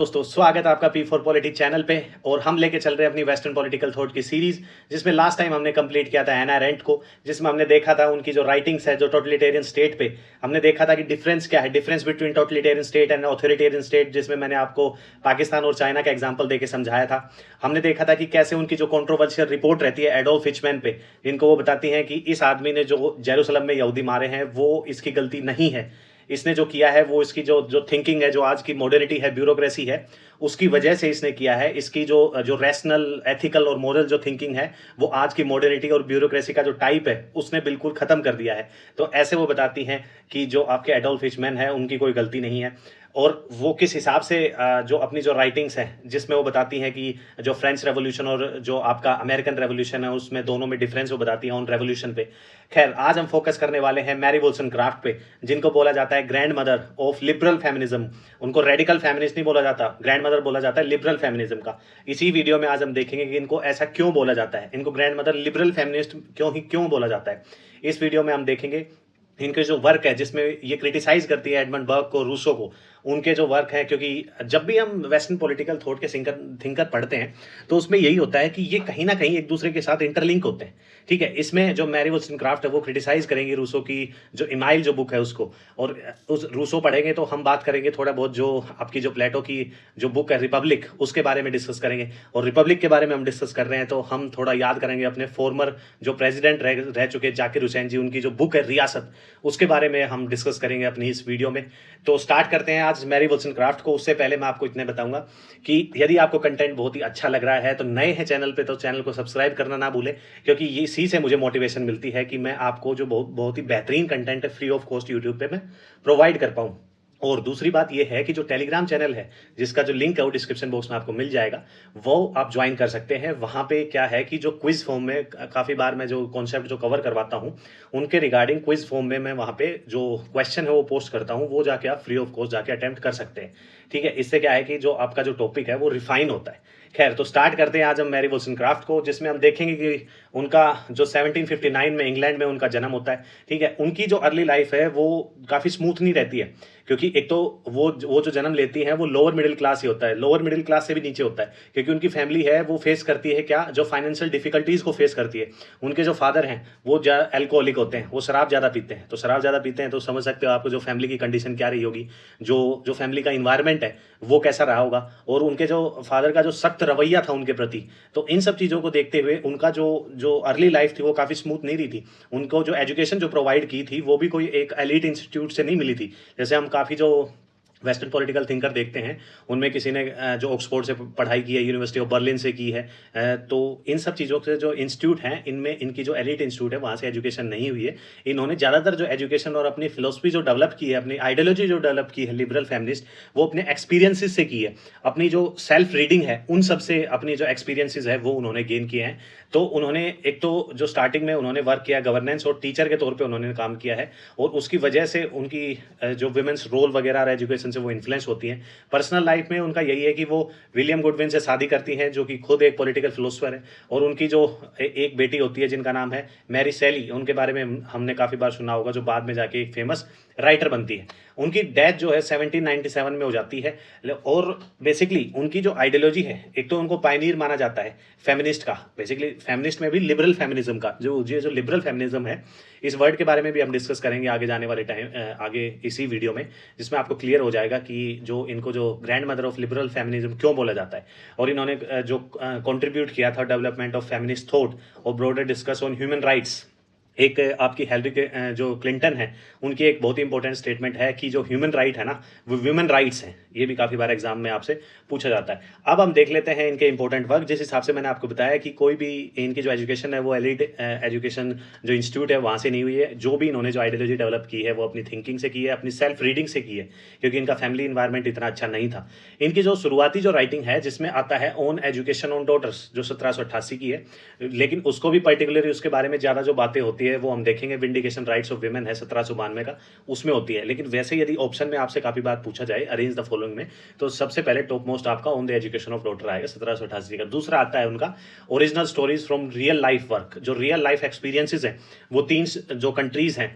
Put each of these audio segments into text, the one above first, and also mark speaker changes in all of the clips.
Speaker 1: दोस्तों स्वागत है आपका पी फॉर पॉलिटिक्स चैनल पे। और हम लेके चल रहे हैं अपनी वेस्टर्न पॉलिटिकल थॉट की सीरीज, जिसमें लास्ट टाइम हमने कंप्लीट किया था एना अरेंट को, जिसमें हमने देखा था उनकी जो राइटिंग्स है जो टोटलिटेरियन स्टेट पे। हमने देखा था कि डिफरेंस क्या है, difference between totalitarian state and authoritarian state, जिसमें मैंने आपको पाकिस्तान और चाइना का एग्जाम्पल देकर समझाया था। हमने देखा था कि कैसे उनकी जो कॉन्ट्रोवर्शियल रिपोर्ट रहती है एडोल्फ हिचमैन पे, जिनको वो बताती हैं कि इस आदमी ने जो जेरूसलम में यहूदी मारे हैं वो इसकी गलती नहीं है, इसने जो किया है वो इसकी जो जो थिंकिंग है, जो आज की मॉडर्निटी है, ब्यूरोक्रेसी है, उसकी वजह से इसने किया है। इसकी जो जो रैशनल, एथिकल और मोरल जो थिंकिंग है वो आज की मॉडर्निटी और ब्यूरोक्रेसी का जो टाइप है उसने बिल्कुल खत्म कर दिया है। तो ऐसे वो बताती हैं कि जो आपके एडोल्फ हिचमैन है उनकी कोई गलती नहीं है। और वो किस हिसाब से जो अपनी जो राइटिंग्स हैं जिसमें वो बताती हैं कि जो फ्रेंच रेवोल्यूशन और जो आपका अमेरिकन रेवोल्यूशन है उसमें दोनों में डिफरेंस वो बताती हैं उन रेवोल्यूशन पे। खैर, आज हम फोकस करने वाले हैं मैरी वोल्सनक्राफ्ट पे, जिनको बोला जाता है grand mother of liberal feminism. उनको रेडिकल फेमिनिस्ट नहीं बोला जाता, ग्रैंड मदर बोला जाता है लिबरल फेमिनिज्म का। इसी वीडियो में आज हम देखेंगे कि इनको ऐसा क्यों बोला जाता है, इनको ग्रैंड मदर लिबरल फेमिनिस्ट क्यों बोला जाता है। इस वीडियो में हम देखेंगे इनके जो वर्क है जिसमें ये क्रिटिसाइज करती है एडमंड बर्ग को, रूसो को, उनके जो वर्क है। क्योंकि जब भी हम वेस्टर्न पॉलिटिकल थॉट के थिंकर पढ़ते हैं तो उसमें यही होता है कि ये कहीं ना कहीं एक दूसरे के साथ इंटरलिंक होते हैं। ठीक है, इसमें जो मैरी वोल्सनक्राफ्ट है वो क्रिटिसाइज करेंगे रूसो की जो इमाइल जो बुक है उसको, और उस रूसो पढ़ेंगे तो हम बात करेंगे थोड़ा बहुत जो आपकी जो प्लेटो की जो बुक है रिपब्लिक, उसके बारे में डिस्कस करेंगे। और रिपब्लिक के बारे में हम डिस्कस कर रहे हैं तो हम थोड़ा याद करेंगे अपने फॉर्मर जो प्रेसिडेंट रह चुके जाकिर हुसैन जी, उनकी जो बुक है रियासत, उसके बारे में हम डिस्कस करेंगे अपनी इस वीडियो में। तो स्टार्ट करते हैं आज मैरी वोल्सनक्राफ्ट को। उससे पहले मैं आपको इतने बताऊंगा कि यदि आपको कंटेंट बहुत ही अच्छा लग रहा है तो नए हैं चैनल पे तो चैनल को सब्सक्राइब करना ना भूलें, क्योंकि ये इसी से मुझे मोटिवेशन मिलती है कि मैं आपको जो बहुत बहुत ही बेहतरीन कंटेंट है फ्री ऑफ कॉस्ट यूट्यूब पे मैं प्रोवाइड कर पाऊँ। और दूसरी बात यह है कि जो टेलीग्राम चैनल है जिसका जो लिंक है वो डिस्क्रिप्शन बॉक्स में आपको मिल जाएगा, वो आप ज्वाइन कर सकते हैं। वहाँ पे क्या है कि जो क्विज फॉर्म में काफ़ी बार मैं जो कॉन्सेप्ट जो कवर करवाता हूँ उनके रिगार्डिंग क्विज फॉर्म में मैं वहाँ पे जो क्वेश्चन है वो पोस्ट करता हूँ, वो जाके आप फ्री ऑफ कॉस्ट जाके अटेम्प्ट कर सकते हैं। ठीक है, इससे क्या है कि जो आपका जो टॉपिक है वो रिफाइन होता है। खैर, तो स्टार्ट करते हैं आज हम मैरी वोल्सनक्राफ्ट को, जिसमें हम देखेंगे कि उनका जो 1759 में इंग्लैंड में उनका जन्म होता है। ठीक है, उनकी जो अर्ली लाइफ है वो काफ़ी स्मूथ नहीं रहती है, क्योंकि एक तो वो जो जन्म लेती हैं वो लोअर मिडिल क्लास ही होता है, लोअर मिडिल क्लास से भी नीचे होता है, क्योंकि उनकी फैमिली है वो फेस करती है क्या, जो फाइनेंशियल डिफिकल्टीज को फेस करती है। उनके जो फादर हैं वो अल्कोहलिक होते हैं, वो शराब ज़्यादा पीते हैं। तो शराब ज़्यादा पीते हैं तो समझ सकते हो आपको जो फैमिली की कंडीशन क्या रही होगी, जो जो फैमिली का इन्वायरमेंट है वो कैसा रहा होगा, और उनके जो फादर का जो सख्त रवैया था उनके प्रति। तो इन सब चीज़ों को देखते हुए उनका जो जो अर्ली लाइफ थी वो काफ़ी स्मूथ नहीं रही थी। उनको जो एजुकेशन जो प्रोवाइड की थी वो भी कोई एक एलीट इंस्टीट्यूट से नहीं मिली थी। जैसे हम काफ़ी जो वेस्टर्न पॉलिटिकल थिंकर देखते हैं उनमें किसी ने जो ऑक्सफोर्ड से पढ़ाई की है, यूनिवर्सिटी ऑफ बर्लिन से की है, तो इन सब चीज़ों से जो इंस्टीट्यूट हैं इनमें इनकी जो एलिट इंस्टीट्यूट है वहाँ से एजुकेशन नहीं हुई है। इन्होंने ज़्यादातर जो एजुकेशन और अपनी फिलोसफी जो डेवलप की है, अपनी आइडियोलॉजी जो डेवलप की है लिबरल फेमिनिस्ट, वो अपने एक्सपीरियंसेस से की है। अपनी जो सेल्फ रीडिंग है उन सब से अपनी जो एक्सपीरियंसेस है वो उन्होंने गेन किए हैं। तो उन्होंने एक तो जो स्टार्टिंग में उन्होंने वर्क किया गवर्नेंस और टीचर के तौर पे उन्होंने काम किया है, और उसकी वजह से उनकी जो वुमेन्स रोल वगैरह एजुकेशन से वो इन्फ्लुएंस होती हैं। पर्सनल लाइफ में उनका यही है कि वो विलियम गुडविन से शादी करती हैं, जो कि खुद एक पॉलिटिकल फिलोसफर है, और उनकी जो एक बेटी होती है जिनका नाम है मैरी सेली, उनके बारे में हमने काफ़ी बार सुना होगा, जो बाद में जाके एक फेमस राइटर बनती है। उनकी डेथ जो है 1797 में हो जाती है। और बेसिकली उनकी जो आइडियोलॉजी है, एक तो उनको पायनियर माना जाता है फेमिनिस्ट का, बेसिकली फेमिनिस्ट में भी लिबरल फेमिनिज्म का, जो लिबरल फेमिनिज्म है, इस वर्ड के बारे में भी हम डिस्कस करेंगे आगे जाने वाले आगे इसी वीडियो में, जिसमें आपको क्लियर हो जाएगा कि जो इनको जो grand mother of liberal feminism क्यों बोला जाता है। और इन्होंने जो कंट्रीब्यूट किया था डेवलपमेंट ऑफ फेमिनिस्ट थॉट और broader discuss on human rights. एक आपकी हेलरी के जो क्लिंटन है, उनकी एक बहुत ही इंपॉर्टेंट स्टेटमेंट है कि जो ह्यूमन राइट है ना वो ह्यूमन राइट्स हैं। ये भी काफ़ी बार एग्जाम में आपसे पूछा जाता है। अब हम देख लेते हैं इनके इंपॉर्टेंट वर्क। जिस हिसाब से मैंने आपको बताया कि कोई भी इनकी जो एजुकेशन है वो एलिट एजुकेशन जो इंस्टीट्यूट है वहाँ से नहीं हुई है। जो भी इन्होंने जो आइडियोलॉजी डेवलप की है वो अपनी थिंकिंग से की है, अपनी सेल्फ रीडिंग से की है, क्योंकि इनका फैमिली इन्वायरमेंट इतना अच्छा नहीं था। इनकी जो शुरुआती जो राइटिंग है जिसमें आता है ऑन एजुकेशन ऑन डॉटर्स, जो 1788 की है, लेकिन उसको भी पर्टिकुलरली उसके बारे में ज़्यादा जो बातें होती है वो हम देखेंगे। विंडिकेशन राइट्स ऑफ वीमेन है 1792 का, उसमें होती है। लेकिन वैसे यदि ऑप्शन में आपसे काफ़ी बार पूछा जाए अरेंज द फॉलोइंग में, तो सबसे पहले टॉप मोस्ट आपका on the education of daughter आएगा 1788 का। दूसरा आता है उनका original stories from real life work, जो रियल लाइफ एक्सपीरियंसेस हैं, वो 3 जो कंट्रीज हैं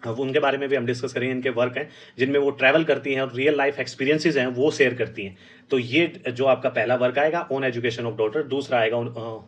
Speaker 1: उनके बारे में भी हम डिस्कस करेंगे। इनके वर्क हैं जिनमें वो ट्रैवल करती हैं और रियल लाइफ एक्सपीरियंसेस हैं वो शेयर करती हैं। तो ये जो आपका पहला वर्क आएगा ऑन एजुकेशन ऑफ डॉटर, दूसरा आएगा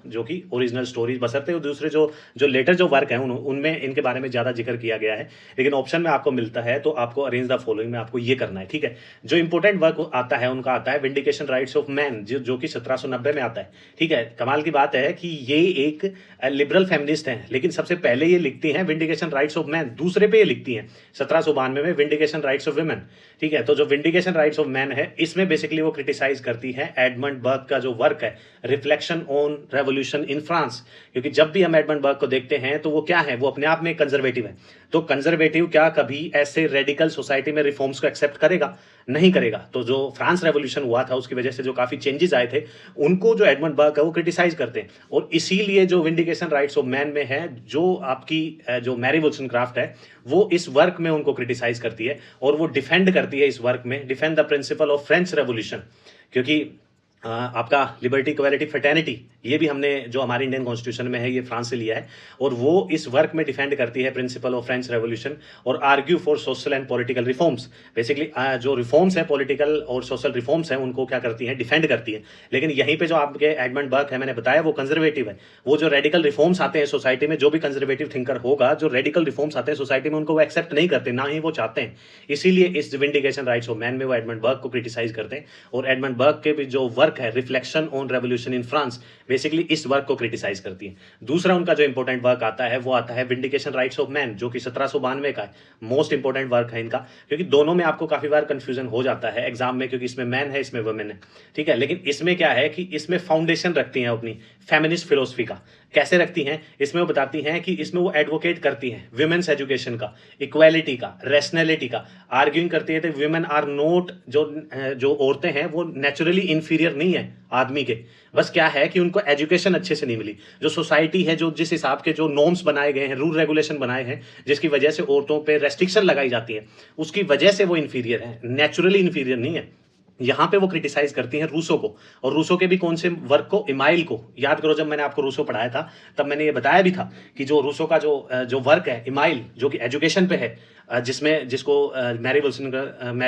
Speaker 1: जो कि ओरिजिनल स्टोरीज बसरते हैं, दूसरे जो लेटर जो वर्क है उनमें इनके बारे में ज़्यादा जिक्र किया गया है, लेकिन ऑप्शन में आपको मिलता है तो आपको अरेंज द फॉलोइंग में आपको ये करना है, ठीक है। जो इंपॉर्टेंट वर्क आता है उनका आता है विंडिकेशन राइट्स ऑफ मैन, जो कि 1790 में आता है, ठीक है। कमाल की बात है कि ये एक लिबरल फेमिनिस्ट हैं, लेकिन सबसे पहले ये लिखती हैं विंडिकेशन राइट्स ऑफ मैन, दूसरे पे ये लिखती हैं 1792 में विंडिकेशन राइट्स ऑफ वुमेन, ठीक है। तो जो विंडिकेशन राइट्स ऑफ मैन है इसमें बेसिकली वो क्रिटिसाइज करती है एडमंड बर्ग का जो वर्क है reflection on revolution in France, क्योंकि जब भी हम एडमंड बर्ग को देखते हैं तो वो क्या है, वो अपने आप में कंजर्वेटिव है। तो कंजर्वेटिव क्या कभी ऐसे रेडिकल सोसाइटी में रिफॉर्म्स को एक्सेप्ट करेगा? नहीं करेगा। तो जो फ्रांस रेवोल्यूशन हुआ था उसकी वजह से जो काफी चेंजेस आए थे उनको जो एडमंड बर्ग है वो क्रिटिसाइज करते हैं, और इसीलिए जो विंडिकेशन राइट्स ऑफ मैन में है, जो आपकी जो मैरी वोllstonecraft है वो इस वर्क में उनको क्रिटिसाइज करती है और वो डिफेंड करती है इस वर्क में, defend the principle of French revolution, क्योंकि आपका लिबर्टी इक्वालिटी फ्रेटर्निटी ये भी हमने जो हमारे इंडियन कॉन्स्टिट्यूशन में है ये फ्रांस से लिया है, और वो इस वर्क में डिफेंड करती है प्रिंसिपल ऑफ फ्रेंच रेवोल्यूशन और argue for social and political reforms. Basically जो रिफॉर्म्स है पॉलिटिकल और सोशल रिफॉर्म्स हैं उनको क्या करती है, डिफेंड करती है। लेकिन यहीं पे जो आपके एडमंड बर्ग है मैंने बताया वो कंजर्वेटिव है, वो जो रेडिकल रिफॉर्म्स आते हैं सोसाइटी में, जो भी कंजर्वेटिव थिंकर होगा जो रेडिकल रिफॉर्म्स आते हैं सोसाइटी में उनको वो एक्सेप्ट नहीं करते, ना ही वो चाहते हैं। इसीलिए इस विंडिकेशन राइट्स ऑफ मैन में वो एडमंड बर्ग को क्रिटिसाइज करते हैं, और एडमंड बर्ग के भी जो वर्क है reflection on revolution in France basically इस वर्क को क्रिटिसाइज करती है। दूसरा उनका जो इंपॉर्टेंट वर्क आता है वो आता है विंडिकेशन राइट्स ऑफ मैन, जो कि 1792 का है, मोस्ट इंपॉर्टेंट वर्क है इनका, क्योंकि दोनों में आपको काफी बार कंफ्यूजन हो जाता है एग्जाम में, क्योंकि इसमें मैन है इसमें वुमेन है, ठीक है। लेकिन इसमें क्या है कि इसमें फाउंडेशन रखती हैं अपनी फेमिनिस्ट फिलोसफी का। कैसे रखती हैं? इसमें वो बताती हैं कि इसमें वो एडवोकेट करती हैं वुमेन्स एजुकेशन का, इक्वालिटी का, रैशनैलिटी का, आर्ग्यूइंग करती है कि वुमेन आर नॉट, जो औरतें हैं वो नेचुरली इंफीरियर नहीं है आदमी के, बस क्या है कि उनको एजुकेशन अच्छे से नहीं मिली। जो सोसाइटी है, जो जिस हिसाब के जो नॉर्म्स बनाए गए हैं, रूल रेगुलेशन बनाए हैं, जिसकी वजह से औरतों पे रेस्ट्रिक्शन लगाई जाती है, उसकी वजह से वो इंफीरियर है, नेचुरली इंफीरियर नहीं है। यहाँ पे वो क्रिटिसाइज करती हैं रूसो को, और रूसो के भी कौन से वर्क को, इमाइल को। याद करो जब मैंने आपको रूसो पढ़ाया था तब मैंने ये बताया भी था कि जो रूसो का जो वर्क है इमाइल, जो कि एजुकेशन पे है, जिसको मैरी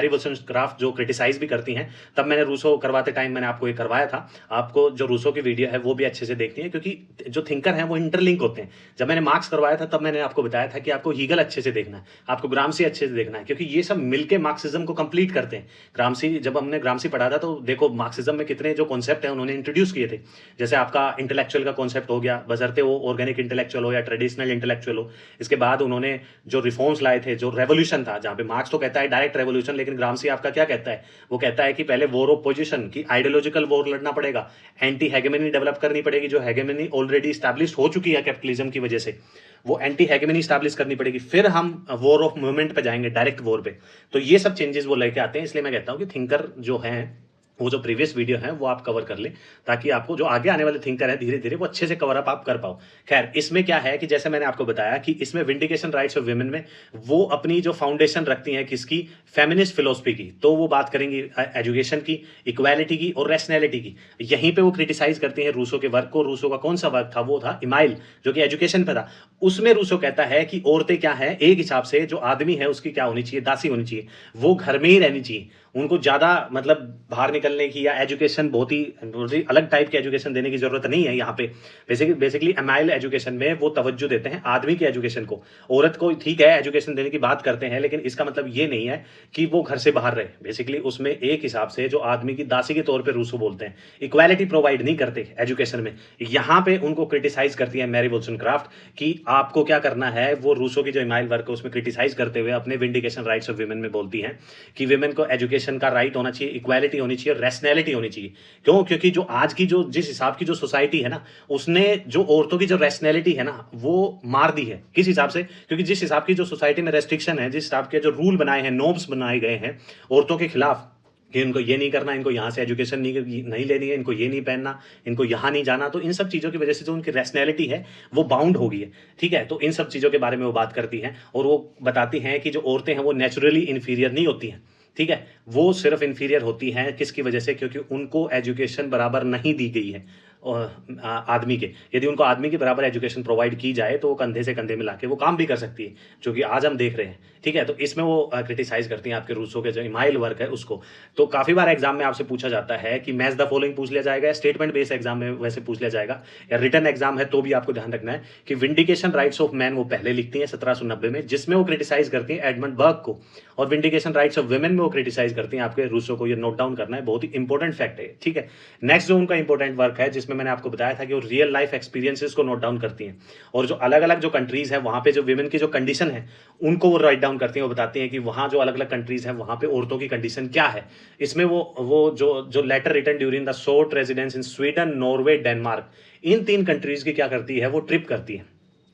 Speaker 1: वोllstonecraft जो क्रिटिसाइज भी करती हैं, तब मैंने रूसो करवाते टाइम मैंने आपको ये करवाया था। आपको जो रूसो की वीडियो है वो भी अच्छे से देखनी है, क्योंकि जो थिंकर हैं वो इंटरलिंक होते हैं। जब मैंने मार्क्स करवाया था तब मैंने आपको बताया था कि आपको हीगल अच्छे से देखना है, आपको ग्रामसी अच्छे से देखना है, क्योंकि ये सब मिलके मार्क्सिज्म को कंप्लीट करते हैं। ग्रामसी, जब हमने ग्रामसी पढ़ा था तो देखो मार्क्सिज्म में कितने जो कॉन्सेप्ट है उन्होंने इंट्रोड्यूस किए थे। जैसे आपका इंटेलेक्चुअल का कॉन्सेप्ट हो गया, बशर्ते वो ऑर्गेनिक इंटेलेक्चुअल हो या ट्रेडिशनल इंटेलेक्चुअल हो। इसके बाद उन्होंने जो रिफॉर्म्स लाए थे, जो रेवोल्यूशन था, जहाँ पे मार्क्स तो कहता है डायरेक्ट रेवोल्यूशन, लेकिन ग्रामसी आपका क्या कहता है, वो कहता है कि पहले वॉर ऑफ पोजीशन की आइडियोलॉजिकल वॉर लड़ना पड़ेगा, एंटी हेगेमनी डेवलप करनी पड़ेगी, जो हेगेमनी ऑलरेडी स्टैब्लिश हो चुकी है कैपिटलिज्म की वजह से, वो एंटी हेगेमनी स्टैब्लिश करनी पड़ेगी, फिर हम वॉर ऑफ मूवमेंट पे जाएंगे, डायरेक्ट वॉर पे। तो ये सब चेंजेस वो लेके आते हैं। इसलिए मैं कहता हूँ कि थिंकर जो हैं, वो जो प्रीवियस वीडियो है वो आप कवर कर ले, ताकि आपको जो आगे आने वाले थिंकर है धीरे धीरे वो अच्छे से कवर अप आप कर पाओ। खैर, इसमें क्या है कि जैसे मैंने आपको बताया कि इसमें विंडिकेशन राइट्स ऑफ वुमेन में वो अपनी जो फाउंडेशन रखती हैं किसकी, फेमिनिस्ट फिलोसफी की। तो वो बात करेंगी एजुकेशन की, इक्वालिटी की और रैशनैलिटी की। यहीं पे वो क्रिटिसाइज करती हैं रूसो के वर्क को। रूसो का कौन सा वर्क था? वो था इमाइल, जो कि एजुकेशन पे था। उसमें रूसो कहता है कि औरतें क्या है, एक हिसाब से जो आदमी है उसकी क्या होनी चाहिए, दासी होनी चाहिए, वो घर में ही रहनी चाहिए, उनको ज्यादा मतलब बाहर निकलने की या एजुकेशन बहुत ही अलग टाइप की एजुकेशन देने की जरूरत नहीं है। यहाँ पे बेसिकली एमाइल एजुकेशन में वो तवज्जो देते हैं आदमी की एजुकेशन को। औरत को ठीक है एजुकेशन देने की बात करते हैं, लेकिन इसका मतलब ये नहीं है कि वो घर से बाहर रहे। बेसिकली उसमें एक हिसाब से जो आदमी की दासी के तौर पर रूसो बोलते हैं, इक्वालिटी प्रोवाइड नहीं करते एजुकेशन में। यहाँ पे उनको क्रिटिसाइज करती है मैरी वोllstonecraft कि आपको क्या करना है। वो रूसो की जो इमाइल वर्क है उसमें क्रिटिसाइज करते हुए अपने विंडिकेशन राइट्स ऑफ वुमेन में बोलती हैं कि वुमेन को एजुकेशन का राइट होना चाहिए, इक्वालिटी होनी चाहिए, रैशनैलिटी होनी चाहिए। क्यों? क्योंकि जो आज की जो जिस हिसाब की जो सोसाइटी है ना, उसने जो औरतों की जो रैशनैलिटी है ना वो मार दी है। किस हिसाब से? क्योंकि जिस हिसाब की जो सोसाइटी में रेस्ट्रिक्शन है, जिस हिसाब के जो रूल बनाए हैं, नॉर्म्स बनाए गए हैं औरतों के खिलाफ कि इनको ये नहीं करना, इनको यहाँ से एजुकेशन नहीं लेनी है, इनको ये नहीं पहनना, इनको यहाँ नहीं जाना, तो इन सब चीज़ों की वजह से जो उनकी रैशनैलिटी है वो बाउंड हो गई है। ठीक है, तो इन सब चीज़ों के बारे में वो बात करती हैं और वो बताती हैं कि जो औरतें हैं वो नेचुरली इन्फीरियर नहीं होती हैं। ठीक है, वो सिर्फ इन्फीरियर होती हैं किसकी वजह से? क्योंकि उनको एजुकेशन बराबर नहीं दी गई है। आदमी के, यदि उनको आदमी के बराबर एजुकेशन प्रोवाइड की जाए तो वो कंधे से कंधे मिला के वो काम भी कर सकती है, जो कि आज हम देख रहे हैं। ठीक है, तो इसमें वो क्रिटिसाइज करती हैं आपके रूसो के जो इमाइल वर्क है उसको। तो काफ़ी बार एग्जाम में आपसे पूछा जाता है कि मैच द फॉलोइंग पूछ लिया जाएगा, या स्टेटमेंट बेस्ड एग्जाम में वैसे पूछ लिया जाएगा, या रिटर्न एग्जाम है तो भी आपको ध्यान रखना है कि विंडिकेशन राइट्स ऑफ मैन वो पहले लिखती हैं 1790 में, जिसमें वो क्रिटिसाइज करती हैं एडमंड बर्ग को, और विंडिकेशन राइट्स ऑफ वुमेन में वो क्रिटिसाइज करती हैं आपके रूसो को। ये नोट डाउन करना है, बहुत ही इंपॉर्टेंट फैक्ट है। ठीक है, नेक्स्ट जो उनका इंपॉर्टेंट वर्क है जिसमें मैंने आपको बताया था कि वो रियल लाइफ एक्सपीरियंसेस को नोट डाउन करती हैं, और जो अलग अलग जो कंट्रीज है वहाँ पे जो विमेन की जो कंडीशन है उनको वो राइट डाउन करती हैं। वो बताती हैं कि वहाँ जो अलग अलग कंट्रीज हैं वहाँ पे औरतों की कंडीशन क्या है। इसमें वो जो letter written during the short residence in Sweden, Norway, Denmark, in 3 countries की क्या करती है, वो ट्रिप करती है,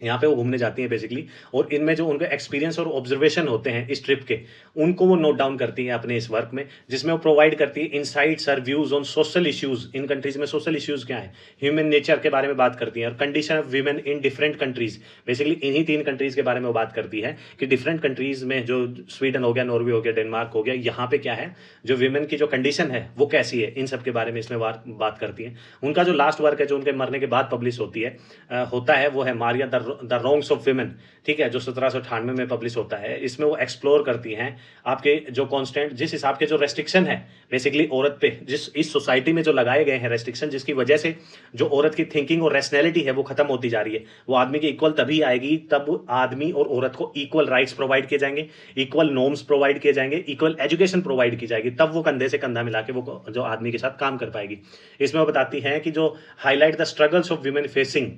Speaker 1: यहाँ पे वो घूमने जाती हैं बेसिकली, और इनमें जो उनके एक्सपीरियंस और ऑब्जर्वेशन होते हैं इस ट्रिप के, उनको वो नोट डाउन करती हैं अपने इस वर्क में, जिसमें वो प्रोवाइड करती है इनसाइट्स और views on social issues. In countries में सोशल इश्यूज क्या है, ह्यूमन नेचर के बारे में बात करती हैं, और condition of women in different countries. Basically इन्हीं 3 कंट्रीज के बारे में वो बात करती है कि डिफरेंट कंट्रीज में, जो स्वीडन हो गया, नॉर्वे हो गया, डेनमार्क हो गया, यहाँ पे क्या है, जो वीमेन की जो कंडीशन है वो कैसी है, इन सब के बारे में इसमें बात करती है। उनका जो लास्ट वर्क है जो उनके मरने के बाद पब्लिश होता है वो है Maria the wrongs of women. ठीक है, जो 1798 में पब्लिश होता है। इसमें वो एक्सप्लोर करती हैं आपके जो कॉन्स्टेंट, जिस हिसाब के जो रेस्ट्रिक्शन है बेसिकली औरत पे, जिस इस सोसाइटी में जो लगाए गए हैं रेस्ट्रिक्शन, जिसकी वजह से जो औरत की थिंकिंग और रैशनैलिटी है वो खत्म होती जा रही है। वो आदमी की इक्वल तभी आएगी तब आदमी और औरत को इक्वल राइट्स प्रोवाइड किए जाएंगे, इक्वल नॉर्म्स प्रोवाइड किए जाएंगे, इक्वल एजुकेशन प्रोवाइड की जाएगी, तब वो कंधे से कंधा मिला के वो जो आदमी के साथ काम कर पाएगी। इसमें वो बताती हैं कि जो highlight the struggles of women facing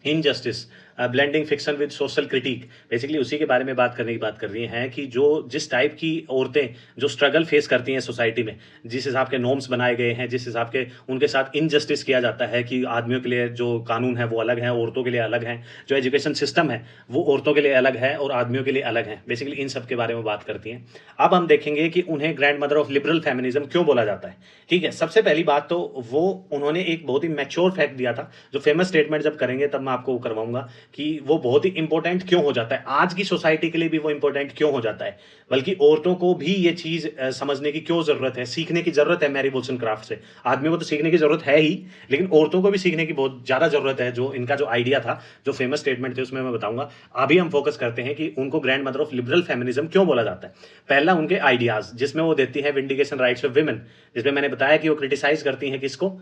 Speaker 1: injustice, blending fiction with social critic, basically उसी के बारे में बात कर रही हैं कि जो जिस टाइप की औरतें जो स्ट्रगल फेस करती हैं सोसाइटी में, जिस हिसाब के नॉर्म्स बनाए गए हैं, जिस हिसाब के उनके साथ इनजस्टिस किया जाता है कि आदमियों के लिए जो कानून है वो अलग है, औरतों के लिए अलग हैं, जो एजुकेशन सिस्टम है वो औरतों के लिए अलग है और आदमियों के लिए अलग है, बेसिकली इन सब के बारे में बात करती हैं। अब हम देखेंगे कि उन्हें grand mother of liberal feminism क्यों बोला जाता है। ठीक है, सबसे पहली बात तो वो उन्होंने एक बहुत ही मैच्योर फैक्ट दिया था, जो फेमस स्टेटमेंट जब करेंगे तब मैं आपको करवाऊंगा कि वो बहुत ही इंपॉर्टेंट क्यों हो जाता है, आज की सोसाइटी के लिए भी वो इंपॉर्टेंट क्यों हो जाता है, बल्कि औरतों को भी ये चीज समझने की क्यों जरूरत है, सीखने की जरूरत है मैरी वोllstonecraft से। आदमियों को तो सीखने की जरूरत है ही, लेकिन औरतों को भी सीखने की बहुत ज्यादा जरूरत है। जो इनका जो आइडिया था, जो फेमस स्टेटमेंट थे, उसमें मैं बताऊंगा। अभी हम फोकस करते हैं कि उनको grand mother of liberal feminism क्यों बोला जाता है। पहला उनके आइडियाज, जिसमें वो देती है विंडिकेशन राइट्स ऑफ विमेन, जिसमें मैंने बताया कि वो क्रिटिसाइज करती हैं किसको,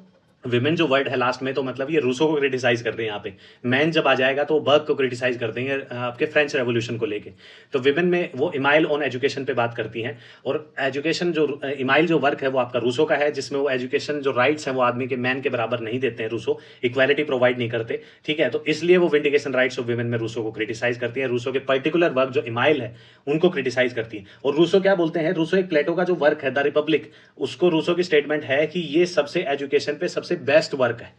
Speaker 1: विमेन जो वर्ड है लास्ट में, तो मतलब ये रूसो को क्रिटिसाइज कर रहे हैं। यहाँ पे मैन जब आ जाएगा तो बर्ग को क्रिटिसाइज कर देंगे आपके फ्रेंच रेवोल्यूशन को लेके। तो विमेन में वो इमाइल ऑन एजुकेशन पे बात करती हैं, और एजुकेशन जो इमाइल जो वर्क है वो आपका रूसो का है, जिसमें वो एजुकेशन जो राइट्स हैं वो आदमी के मैन के बराबर नहीं देते हैं, रूसो इक्वालिटी प्रोवाइड नहीं करते। ठीक है, तो इसलिए वो विंडिकेशन राइट्स ऑफ विमेन में रूसो को क्रिटिसाइज करती है, रूसो के पर्टिकुलर वर्क जो इमाइल है उनको क्रिटिसाइज करती है। और रूसो क्या बोलते हैं, रूसो एक प्लेटो का जो वर्क है द रिपब्लिक, उसको रूसो की स्टेटमेंट है कि ये सबसे एजुकेशन पे सबसे बेस्ट वर्क है।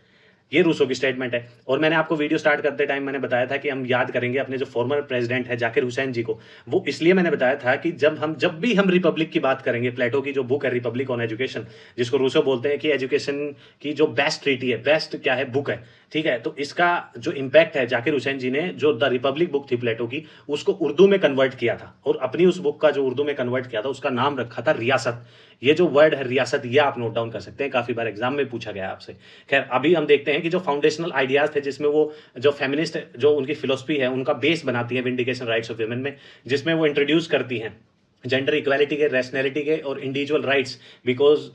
Speaker 1: ये रूसो की स्टेटमेंट है। और मैंने आपको वीडियो स्टार्ट करते टाइम मैंने बताया था कि हम याद करेंगे अपने जो फॉर्मर प्रेसिडेंट है जाकिर हुसैन जी को। वो इसलिए मैंने बताया था कि जब भी हम रिपब्लिक की बात करेंगे, प्लेटो की जो बुक है रिपब्लिक ऑन एजुकेशन, जिसको रूसो बोलते हैं कि एजुकेशन की जो बेस्ट ट्रीटी है, बेस्ट क्या है, बुक है। ठीक है, तो इसका जो इम्पैक्ट है, जाकिर हुसैन जी ने जो द रिपब्लिक बुक थी प्लेटो की, उसको उर्दू में कन्वर्ट किया था, और अपनी उस बुक का जो उर्दू में कन्वर्ट किया था उसका नाम रखा था रियासत। ये जो वर्ड है रियासत, ये आप नोट डाउन कर सकते हैं, काफी बार एग्जाम में पूछा गया आपसे। खैर, अभी हम देखते हैं कि जो फाउंडेशनल आइडियाज थे, जिसमें वो जो फेमिनिस्ट जो उनकी फिलोसफी है उनका बेस बनाती है विंडिकेशन राइट्स ऑफ वुमेन में, जिसमें वो इंट्रोड्यूस करती हैं जेंडर इक्वालिटी के, रैशनैलिटी के और individual rights because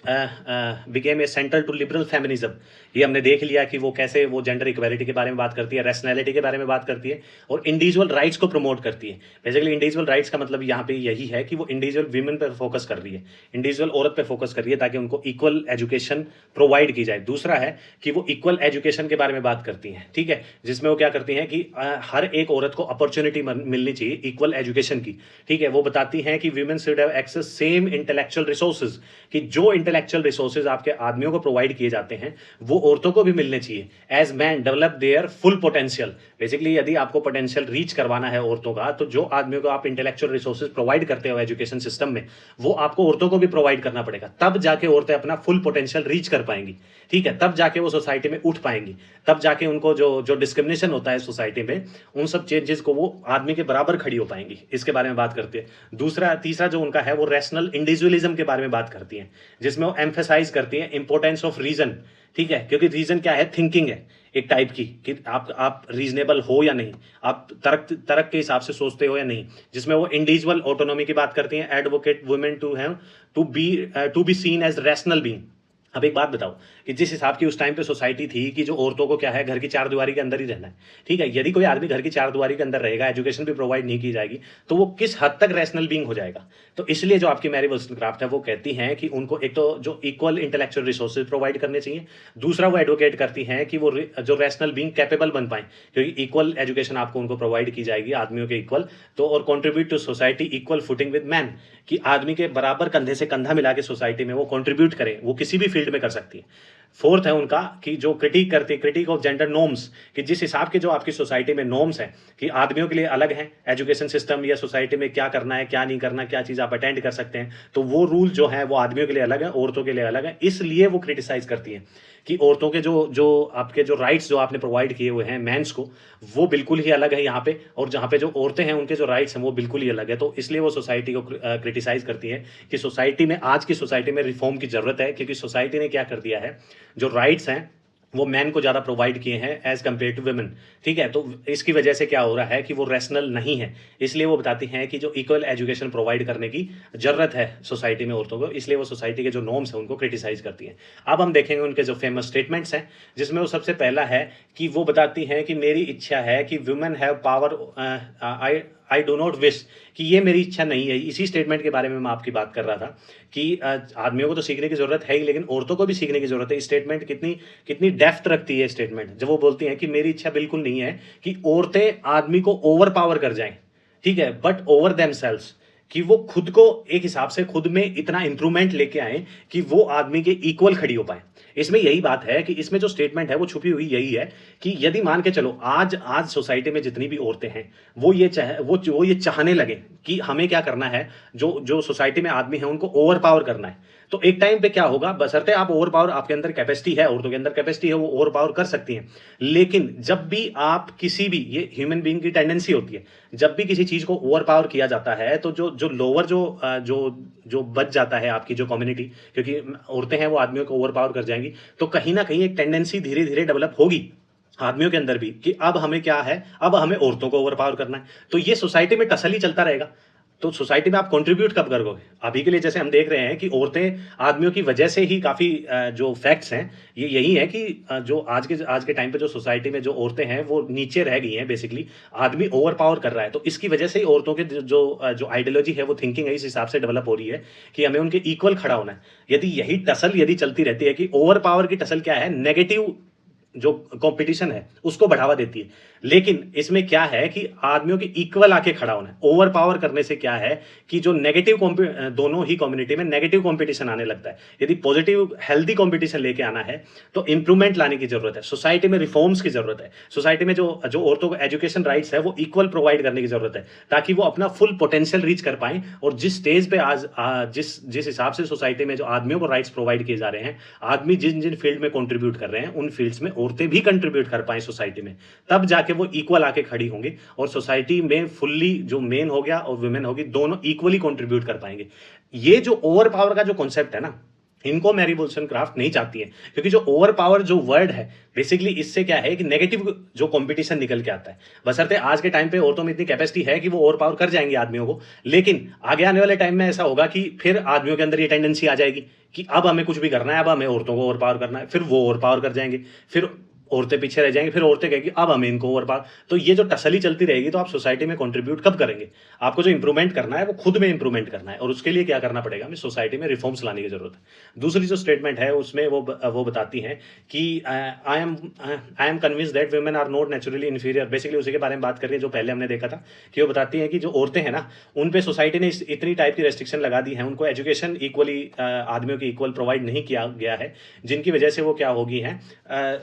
Speaker 1: became a central to liberal feminism. ये हमने देख लिया कि वो कैसे वो जेंडर इक्वालिटी के बारे में बात करती है, रैशनैलिटी के बारे में बात करती है, और इंडिविजुअल राइट्स को प्रमोट करती है। बेसिकली इंडिविजुअल राइट्स का मतलब यहाँ पे यही है कि वो इंडिविजुअल वीमेन पर फोकस कर रही है, इंडिविजुअल औरत पर फोकस कर रही है, ताकि उनको इक्वल एजुकेशन प्रोवाइड की जाए। दूसरा है कि वो इक्वल एजुकेशन के बारे में बात करती हैं। ठीक है, जिसमें वो क्या करती हैं कि हर एक औरत को अपॉर्चुनिटी मिलनी चाहिए इक्वल एजुकेशन की। ठीक है, वो बताती हैं कि women should have access same intellectual resources, कि जो इंटेलेक्चुअल रिसोर्सेज आपके आदमियों को प्रोवाइड किए जाते हैं वो औरतों को भी मिलने चाहिए। As man develop their full potential, basically यदि आपको पोटेंशियल रीच करवाना है औरतों का, तो जो आदमियों को आप इंटेलेक्चुअल रिसोर्सेज प्रोवाइड करते हो एजुकेशन सिस्टम में, वो आपको औरतों को भी प्रोवाइड करना पड़ेगा, तब जाके औरतें अपना फुल पोटेंशियल रीच कर पाएंगी। ठीक है, तब जाके वो सोसाइटी में उठ पाएंगी, तब जाके उनको जो डिस्क्रिमिनेशन होता है सोसाइटी में, उन सब चेंजेस को वो आदमी के बराबर खड़ी हो पाएंगी। इसके बारे में बात करते हैं। तीसरा जो उनका है वो रैशनल इंडिविजुअलिज्म के बारे में बात करती हैं, जिसमें वो एम्फेसाइज करती हैं इंपॉर्टेंस ऑफ रीजन। ठीक है, क्योंकि रीजन क्या है, थिंकिंग है एक टाइप की, कि आप रीजनेबल हो या नहीं, आप तर्क तर्क के हिसाब से सोचते हो या नहीं, जिसमें वो इंडिविजुअल ऑटोनॉमी की बात करती हैं, advocate women to have to be seen as rational being. अब एक बात बताओ कि जिस हिसाब की उस टाइम पे सोसाइटी थी कि जो औरतों को क्या है, घर की चार दीवारी के अंदर ही रहना है, ठीक है, यदि कोई आदमी घर की चार दीवारी के अंदर रहेगा, एजुकेशन भी प्रोवाइड नहीं की जाएगी, तो वो किस हद तक रैशनल बीइंग हो जाएगा। तो इसलिए जो आपकी मैरी वोllstonecraft है वो कहती हैं कि उनको एक तो जो इक्वल इंटेलेक्चुअल रिसोर्सेज प्रोवाइड करने चाहिए, दूसरा वो एडवोकेट करती हैं कि वो जो रैशनल बीइंग कैपेबल बन पाए, क्योंकि इक्वल एजुकेशन आपको उनको प्रोवाइड की जाएगी आदमियों के इक्वल, तो और contribute to society equal footing with man, कि आदमी के बराबर कंधे से कंधा मिला के सोसाइटी में वो कंट्रीब्यूट करें, वो किसी भी फील्ड में कर सकती है। फोर्थ है उनका कि जो क्रिटिक ऑफ जेंडर नॉर्म्स, कि जिस हिसाब के जो आपकी सोसाइटी में नॉर्म्स हैं कि आदमियों के लिए अलग है एजुकेशन सिस्टम या सोसाइटी में क्या करना है क्या नहीं करना, क्या चीज़ आप अटेंड कर सकते हैं, तो वो रूल जो है वो आदमियों के लिए अलग है, औरतों के लिए अलग है। इसलिए वो क्रिटिसाइज करती हैं कि औरतों के जो जो आपके जो राइट्स जो आपने प्रोवाइड किए हुए हैं मेंस को, वो बिल्कुल ही अलग है यहाँ पे, और जहाँ पे जो औरतें हैं उनके जो राइट्स हैं वो बिल्कुल ही अलग है। तो इसलिए वो सोसाइटी को क्रिटिसाइज करती है कि सोसाइटी में, आज की सोसाइटी में रिफॉर्म की जरूरत है, क्योंकि सोसाइटी ने क्या कर दिया है, जो राइट्स हैं वो मैन को ज़्यादा प्रोवाइड किए हैं एज कम्पेयर टू वुमेन। ठीक है, तो इसकी वजह से क्या हो रहा है कि वो रैशनल नहीं है। इसलिए वो बताती हैं कि जो इक्वल एजुकेशन प्रोवाइड करने की ज़रूरत है सोसाइटी में औरतों को, इसलिए वो सोसाइटी के जो नॉर्म्स हैं उनको क्रिटिसाइज करती हैं। अब हम देखेंगे उनके जो फेमस स्टेटमेंट्स हैं, जिसमें वो सबसे पहला है कि वो बताती हैं कि मेरी इच्छा है कि women have power, I do not wish, कि ये मेरी इच्छा नहीं है। इसी स्टेटमेंट के बारे में मैं आपकी बात कर रहा था कि आदमियों को तो सीखने की जरूरत है ही, लेकिन औरतों को भी सीखने की जरूरत है। स्टेटमेंट कितनी कितनी डेप्थ रखती है स्टेटमेंट, जब वो बोलती हैं कि मेरी इच्छा बिल्कुल नहीं है कि औरतें आदमी को ओवर पावर कर जाएं, ठीक है, बट ओवर देमसेल्व्स, कि वो खुद को एक हिसाब से खुद में इतना इंप्रूवमेंट लेके आए कि वो आदमी के इक्वल खड़ी हो पाए। इसमें यही बात है कि इसमें जो स्टेटमेंट है वो छुपी हुई यही है कि यदि मान के चलो आज आज सोसाइटी में जितनी भी औरतें हैं वो ये चाहने लगे कि हमें क्या करना है, जो जो सोसाइटी में आदमी है उनको ओवर पावर करना है, तो एक टाइम पे क्या होगा, बशर्ते आप ओवर पावर, आपके अंदर कैपेसिटी है, औरतों के अंदर कैपेसिटी है, वो ओवर पावर कर सकती हैं। लेकिन जब भी आप किसी भी, ये ह्यूमन बीइंग की टेंडेंसी होती है, जब भी किसी चीज को ओवर पावर किया जाता है तो जो जो लोअर जो बच जाता है आपकी जो कम्युनिटी, क्योंकि औरतें हैं वो आदमियों को ओवर पावर कर जाएंगी, तो कहीं ना कहीं एक टेंडेंसी धीरे धीरे डेवलप होगी आदमियों के अंदर भी कि अब हमें क्या है, अब हमें औरतों को ओवर पावर करना है। तो ये सोसाइटी में टसल ही चलता रहेगा। तो सोसाइटी में आप कंट्रीब्यूट कब करोगे? अभी के लिए जैसे हम देख रहे हैं कि औरतें आदमियों की वजह से ही काफ़ी जो फैक्ट्स हैं ये यही है कि जो आज के टाइम पे जो सोसाइटी में जो औरतें हैं वो नीचे रह गई हैं, बेसिकली आदमी ओवर पावर कर रहा है। तो इसकी वजह से ही औरतों के जो आइडियोलॉजी है, वो थिंकिंग है, इस हिसाब से डेवलप हो रही है कि हमें उनके इक्वल खड़ा होना है। यदि यही टसल यदि चलती रहती है कि ओवर पावर की टसल क्या है, नेगेटिव जो कंपटीशन है उसको बढ़ावा देती है। लेकिन इसमें क्या है कि आदमियों के इक्वल आके खड़ा होना है। ओवर पावर करने से क्या है कि जो नेगेटिव दोनों ही कम्युनिटी में नेगेटिव कंपटीशन आने लगता है। यदि पॉजिटिव हेल्दी कंपटीशन लेके आना है तो इंप्रूवमेंट लाने की जरूरत है, सोसाइटी में रिफॉर्म्स की जरूरत है, सोसाइटी में जो जो औरतों को एजुकेशन राइट्स है वो इक्वल प्रोवाइड करने की जरूरत है, ताकि वो अपना फुल पोटेंशियल रीच कर पाएं। और जिस स्टेज पे आज जिस जिस हिसाब से सोसाइटी में जो आदमियों को राइट्स प्रोवाइड किए जा रहे हैं, आदमी जिन जिन फील्ड में कंट्रीब्यूट कर रहे हैं उन फील्ड्स में औरतें भी कंट्रीब्यूट कर पाएं सोसाइटी में, तब जाके वो इक्वल आके खड़ी होंगी और सोसाइटी में फुल्ली जो मेन हो गया और वुमेन होगी, दोनों इक्वली कंट्रीब्यूट कर पाएंगे। ये जो ओवर पावर का जो कॉन्सेप्ट है ना, इनको मैरी वोllstonecraft नहीं चाहती है, क्योंकि जो ओवर पावर जो वर्ड है बेसिकली इससे क्या है कि नेगेटिव जो कंपटीशन निकल के आता है। बशर्ते आज के टाइम पे औरतों में इतनी कैपेसिटी है कि वो ओवर पावर कर जाएंगी आदमियों को, लेकिन आगे आने वाले टाइम में ऐसा होगा कि फिर आदमियों के अंदर ये टेंडेंसी आ जाएगी कि अब हमें कुछ भी करना है, अब हमें औरतों को ओवर पावर करना है, फिर वो ओवर पावर कर जाएंगे, फिर औरतें पीछे रह जाएंगी, फिर औरतें कहेंगी अब हमें इनको ओवर पावर। तो ये जो टसली चलती रहेगी तो आप सोसाइटी में कंट्रीब्यूट कब करेंगे? आपको जो इंप्रूवमेंट करना है वो खुद में इंप्रूवमेंट करना है, और उसके लिए क्या करना पड़ेगा, हमें सोसाइटी में रिफॉर्म्स लाने की जरूरत है। दूसरी जो स्टेटमेंट है उसमें वो बताती हैं कि I am convince that women are not naturally inferior. Basically उसी के बारे में बात कर रही है जो पहले हमने देखा था, कि वो बताती है कि जो औरतें हैं ना, उन पे सोसाइटी ने इतनी टाइप की रेस्ट्रिक्शन लगा दी है, उनको एजुकेशन इक्वली आदमियों की इक्वल प्रोवाइड नहीं किया गया है, जिनकी वजह से वो क्या होगी हैं,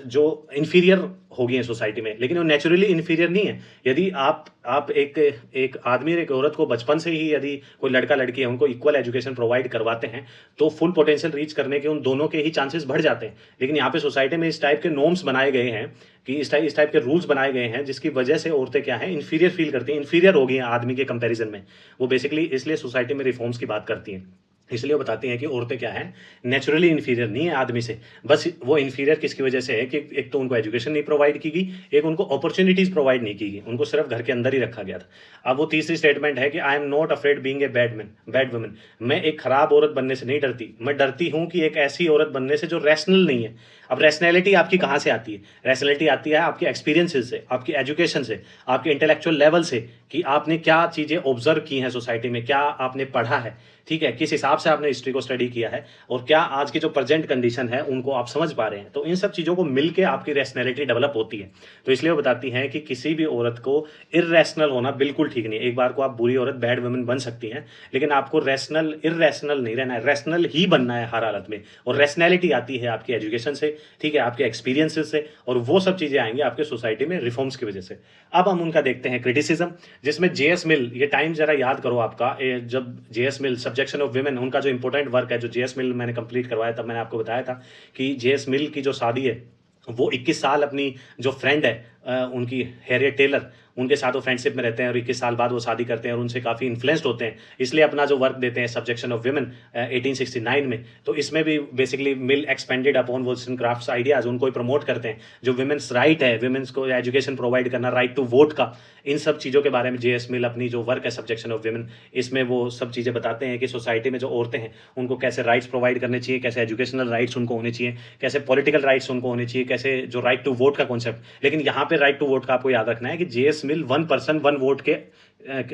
Speaker 1: जो इन्फीरियर हो गई है सोसाइटी में। लेकिन वो नेचुरली इन्फीरियर नहीं है। यदि आप एक आदमी और एक औरत को बचपन से ही, यदि कोई लड़का लड़की है, उनको इक्वल एजुकेशन प्रोवाइड करवाते हैं तो फुल पोटेंशियल रीच करने के उन दोनों के ही चांसेस बढ़ जाते हैं। लेकिन यहाँ पे सोसाइटी में इस टाइप के नॉर्म्स बनाए गए हैं, कि इस टाइप के रूल्स बनाए गए हैं, जिसकी वजह से औरतें क्या है, इन्फीरियर फील करती हैं, इन्फीरियर हो गई हैं आदमी के कंपेरिजन में। वो बेसिकली इसलिए सोसाइटी में रिफॉर्म्स की बात करती हैं। इसलिए वो बताती हैं कि औरतें क्या हैं, नेचुरली इन्फीरियर नहीं है आदमी से। बस वो इन्फीरियर किसकी वजह से है कि एक तो उनको एजुकेशन नहीं प्रोवाइड की गई, एक उनको अपॉर्चुनिटीज़ प्रोवाइड नहीं की गई, उनको सिर्फ घर के अंदर ही रखा गया था। अब वो तीसरी स्टेटमेंट है कि I am not afraid being a bad woman. मैं एक खराब औरत बनने से नहीं डरती, मैं डरती हूँ कि एक ऐसी औरत बनने से जो रैशनल नहीं है। अब रैशनैलिटी आपकी कहाँ से आती है? रैशनैलिटी आती है आपके एक्सपीरियंसेस से, आपकी एजुकेशन से, आपके इंटेलेक्चुअल लेवल से, कि आपने क्या चीज़ें ऑब्जर्व की हैं सोसाइटी में, क्या आपने पढ़ा है, ठीक है, किस हिसाब से आपने हिस्ट्री को स्टडी किया है, और क्या आज की जो प्रेजेंट कंडीशन है उनको आप समझ पा रहे हैं। तो इन सब चीज़ों को मिलके आपकी रैशनैलिटी डेवलप होती है। तो इसलिए वो बताती हैं कि किसी भी औरत को इर्रेशनल होना बिल्कुल ठीक नहीं है। एक बार को आप बुरी औरत, बैड वुमन बन सकती हैं, लेकिन आपको रैशनल इर्रेशनल नहीं रहना है, रैशनल ही बनना है हर हालत में। और रैशनैलिटी आती है आपकी एजुकेशन से, ठीक है, आपके एक्सपीरियंसेस से, और वो सब चीज़ें आएंगी आपके सोसाइटी में रिफॉर्म्स की वजह से। अब हम उनका देखते हैं क्रिटिसिज्म, जिसमें जेएस मिल, ये टाइम जरा याद करो आपका, जब JS mill subjection of women, उनका जो इंपॉर्टेंट वर्क है, जो जेएस मिल मैंने कंप्लीट करवाया, तब मैंने आपको बताया था कि जेएस मिल की जो शादी है, वो 21 साल अपनी जो फ्रेंड है उनकी हैरियट टेलर, उनके साथ वो फ्रेंडशिप में रहते हैं, और 21 साल बाद वो शादी करते हैं और उनसे काफ़ी इन्फ्लुएंस्ड होते हैं, इसलिए अपना जो वर्क देते हैं सब्जेक्शन ऑफ विमेन 1869 में। तो इसमें भी बेसिकली मिल एक्सपेंडेड अपॉन वोल्सनक्राफ्ट्स आइडियाज़, उनको ही प्रमोट करते हैं, जो विमेंस राइट है, विमेंस को एजुकेशन प्रोवाइड करना, राइट टू वोट का, इन सब चीज़ों के बारे में जेएस मिल अपनी जो वर्क है सब्जेक्शन ऑफ विमेन, इसमें वो सब चीज़ें बताते हैं कि सोसाइटी में जो औरतें हैं उनको कैसे राइट्स प्रोवाइड करने चाहिए, कैसे एजुकेशनल राइट्स उनको होने चाहिए, कैसे पॉलिटिकल राइट्स उनको होने चाहिए, कैसे जो राइट टू वोट का कॉन्सेप्ट। लेकिन यहाँ पे राइट टू वोट का आपको याद रखना है कि जेएस मिल 1 पर्सन 1 वोट के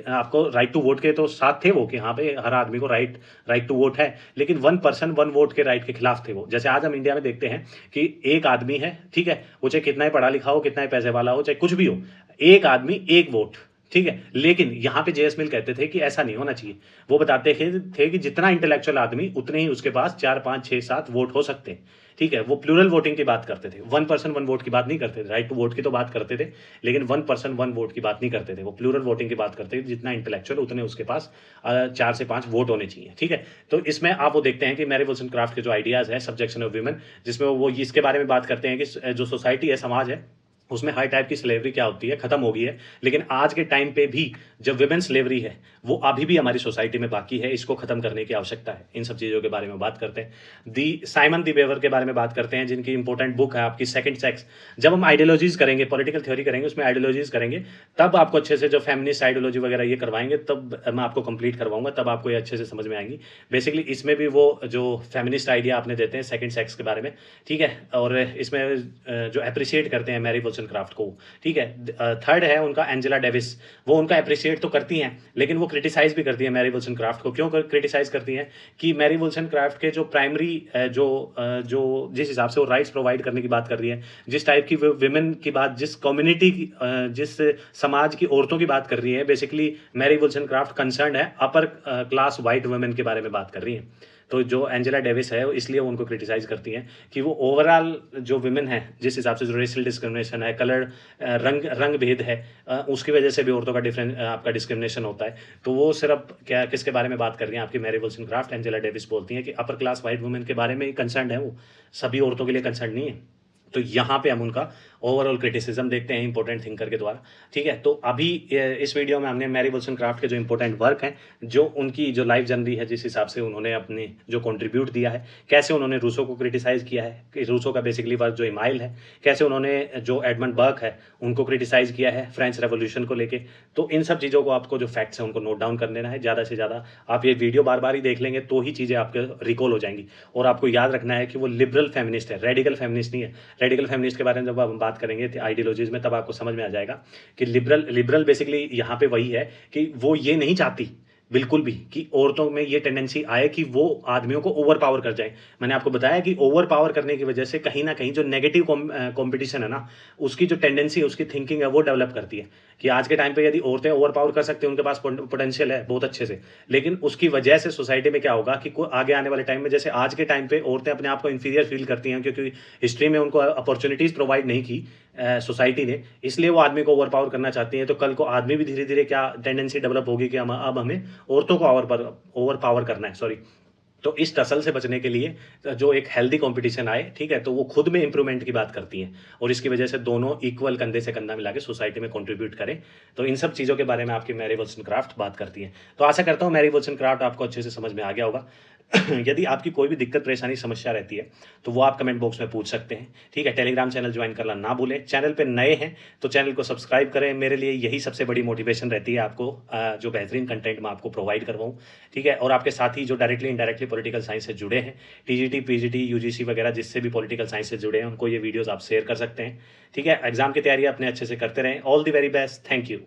Speaker 1: आपको राइट टू वोट के तो साथ थे वो, कि हाँ भाई हर आदमी को राइट टू वोट है, लेकिन 1 पर्सन 1 वोट के राइट के खिलाफ थे वो। जैसे आज हम इंडिया में देखते हैं कि एक आदमी है, ठीक है, वो चाहे कितना ही पढ़ा लिखा हो, कितना ही पैसे वाला हो, चाहे कुछ भी हो, एक आदमी एक वोट, ठीक है। लेकिन यहाँ पे जेएस मिल कहते थे कि ऐसा नहीं होना चाहिए। वो बताते थे कि जितना इंटेलेक्चुअल आदमी उतने ही उसके पास 4 5 6 7 वोट हो सकते हैं, ठीक है। वो प्लूरल वोटिंग की बात करते थे, 1 पर्सन 1 वोट की बात नहीं करते थे, राइट टू वोट की तो बात करते थे, लेकिन 1 पर्सन 1 वोट की बात नहीं करते थे। वो प्लूरल वोटिंग की बात करते थे, जितना इंटेलेक्चुअल उतने उसके पास 4 से 5 वोट होने चाहिए, ठीक है। तो इसमें आप वो देखते हैं कि मैरी वोल्सनक्राफ्ट के जो आइडियाज़ है सब्जेक्शन ऑफ वीमेन, जिसमें वो इसके बारे में बात करते हैं कि जो सोसाइटी है, समाज है, उसमें हर टाइप की स्लेवरी क्या होती है, खत्म हो गई है। लेकिन आज के टाइम पे भी जो विमेन स्लेवरी है वो अभी भी हमारी सोसाइटी में बाकी है, इसको खत्म करने की आवश्यकता है। इन सब चीज़ों के बारे में बात करते हैं। साइमन दी बेवर के बारे में बात करते हैं, जिनकी इंपॉर्टेंट बुक है आपकी सेकंड सेक्स। जब हम आइडियोलॉजीज करेंगे, पॉलिटिकल थ्योरी करेंगे, उसमें आइडियोलॉजीज करेंगे, तब आपको अच्छे से जो फेमिनिस्ट आइडियोलॉजी वगैरह ये करवाएंगे, तब मैं आपको कंप्लीट करवाऊंगा, तब आपको ये अच्छे से समझ में आएंगी। बेसिकली इसमें भी वो जो फेमिनिस्ट आइडिया आपने देते हैं सेकंड सेक्स के बारे में, ठीक है, और इसमें जो अप्रिशिएट करते हैं मैरी वोल्सनक्राफ्ट को, ठीक है। थर्ड है उनका एंजेला डेविस, वो उनका अप्रिशिएट तो करती हैं, लेकिन वो क्रिटिसाइज भी करती है मैरी वोल्सनक्राफ्ट को। क्यों क्रिटिसाइज करती हैं? कि मैरी वोल्सनक्राफ्ट के जो प्राइमरी जो जिस हिसाब से वो राइट्स प्रोवाइड करने की बात कर रही है, जिस टाइप की विमेन की बात, जिस कम्युनिटी की, जिस समाज की औरतों की बात कर रही है, बेसिकली मैरी वोल्सनक्राफ्ट कंसर्न है अपर क्लास वाइट वुमेन के बारे में बात कर रही हैं। तो जो एंजेला डेविस है इसलिए उनको क्रिटिसाइज करती हैं कि वो ओवरऑल जो विमेन है, जिस हिसाब से जो रेशियल डिस्क्रिमिनेशन है, कलर रंग भेद है, उसकी वजह से भी औरतों का आपका डिस्क्रिमिनेशन होता है। तो वो सिर्फ क्या किसके बारे में बात कर रही हैं आपकी मैरी वोल्सनक्राफ्ट, एंजेला डेविस बोलती हैं कि अपर क्लास वाइट वुमेन के बारे में ही कंसर्न है, वो सभी औरतों के लिए कंसर्न नहीं है। तो यहाँ पे हम उनका ओवरऑल क्रिटिसिज्म देखते हैं इंपॉर्टेंट थिंकर के द्वारा, ठीक है। तो अभी इस वीडियो में हमने मैरी वोल्सनक्राफ्ट के जो इंपॉर्टेंट वर्क हैं, जो उनकी जो लाइफ जर्नी है, जिस हिसाब से उन्होंने अपने जो कंट्रीब्यूट दिया है, कैसे उन्होंने रूसो को क्रिटिसाइज किया है, कि रूसो का बेसिकली वर्क जो इमाइल है, कैसे उन्होंने जो एडमंड बर्क है उनको क्रिटिसाइज किया है फ्रेंच रेवोल्यूशन को लेके। तो इन सब चीज़ों को आपको जो फैक्ट्स हैं उनको नोट डाउन कर लेना है ज़्यादा से ज़्यादा। आप ये वीडियो बार बार ही देख लेंगे तो ही चीज़ें आपके रिकॉल हो जाएंगी। और आपको याद रखना है कि वो लिबरल फेमिनिस्ट है, रेडिकल फेमिनिस्ट नहीं है। रेडिकल फेमिनिस्ट के बारे में जब हम बात करेंगे आइडियोलॉजीज में, तब आपको समझ में आ जाएगा कि लिबरल बेसिकली यहाँ पे वही है कि वो ये नहीं चाहती बिल्कुल भी कि औरतों में ये टेंडेंसी आए कि वो आदमियों को ओवर पावर कर जाए। मैंने आपको बताया कि ओवर पावर करने की वजह से कहीं ना कहीं जो नेगेटिव कंपटीशन है ना, उसकी जो टेंडेंसी, उसकी थिंकिंग है, वो डेवलप करती है कि आज के टाइम पे यदि औरतें ओवर पावर कर सकती हैं, उनके पास पोटेंशियल है बहुत अच्छे से, लेकिन उसकी वजह से सोसाइटी में क्या होगा कि आगे आने वाले टाइम में, जैसे आज के टाइम पे औरतें अपने आप को इन्फीरियर फील करती हैं क्योंकि हिस्ट्री में उनको अपॉर्चुनिटीज़ प्रोवाइड नहीं की सोसाइटी ने, इसलिए वो आदमी को ओवर पावर करना चाहती हैं। तो कल को आदमी भी धीरे धीरे क्या टेंडेंसी डेवलप होगी कि अब हमें औरतों को ओवर पावर करना है, सॉरी। तो इस टसल से बचने के लिए जो एक हेल्दी कंपटीशन आए, ठीक है, तो वो खुद में इंप्रूवमेंट की बात करती हैं, और इसकी वजह से दोनों इक्वल कंधे से कंधा मिला के सोसाइटी में कंट्रीब्यूट करें। तो इन सब चीज़ों के बारे में आपकी मैरी वोल्सनक्राफ्ट बात करती हैं। तो आशा करता हूँ मैरी वोल्सनक्राफ्ट आपको अच्छे से समझ में आ गया होगा। यदि आपकी कोई भी दिक्कत परेशानी समस्या रहती है तो वो आप कमेंट बॉक्स में पूछ सकते हैं। ठीक है, टेलीग्राम चैनल ज्वाइन करना ना भूलें। चैनल पे नए हैं तो चैनल को सब्सक्राइब करें। मेरे लिए यही सबसे बड़ी मोटिवेशन रहती है आपको जो बेहतरीन कंटेंट मैं आपको प्रोवाइड करवाऊँ। ठीक है, और आपके साथी जो डायरेक्टली इनडायरेक्टली पॉलिटिकल साइंस से जुड़े हैं, टीजीटी पीजीटी यूजीसी वगैरह जिससे भी पॉलिटिकल साइंस से जुड़े हैं, उनको ये वीडियोज़ आप शेयर कर सकते हैं। ठीक है, एग्जाम की तैयारी अपने अच्छे से करते रहें। All the very best, thank you.